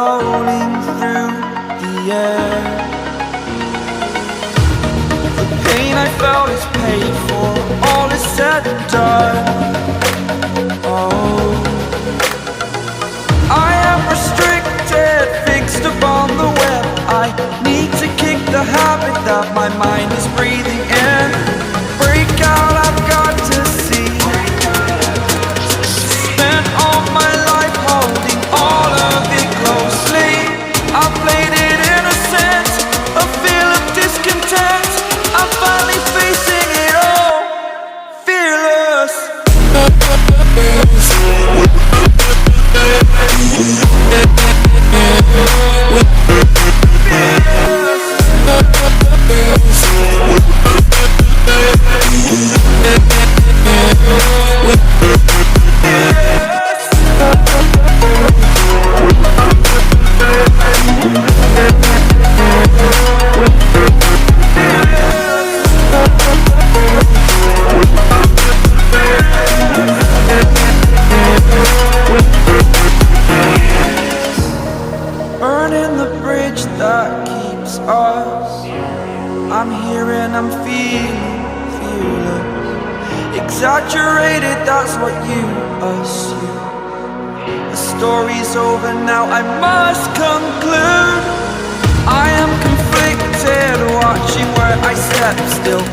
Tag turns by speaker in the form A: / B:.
A: rolling through the air. The pain I felt is paid for, all is said and done. Oh, I am restricted, fixed upon the web. I need to kick the habit that my mind is breathing in. Break out, I've got to see. Spent all my life holding all of it closely. I played it innocent, a feel of discontent. I'm finally facing it all, fearless. Burning the bridge that keeps us. I'm here and I'm feeling fearless. Exaggerated, that's what you assume. The story's over now, I must conclude. I am conflicted, watching where I step still.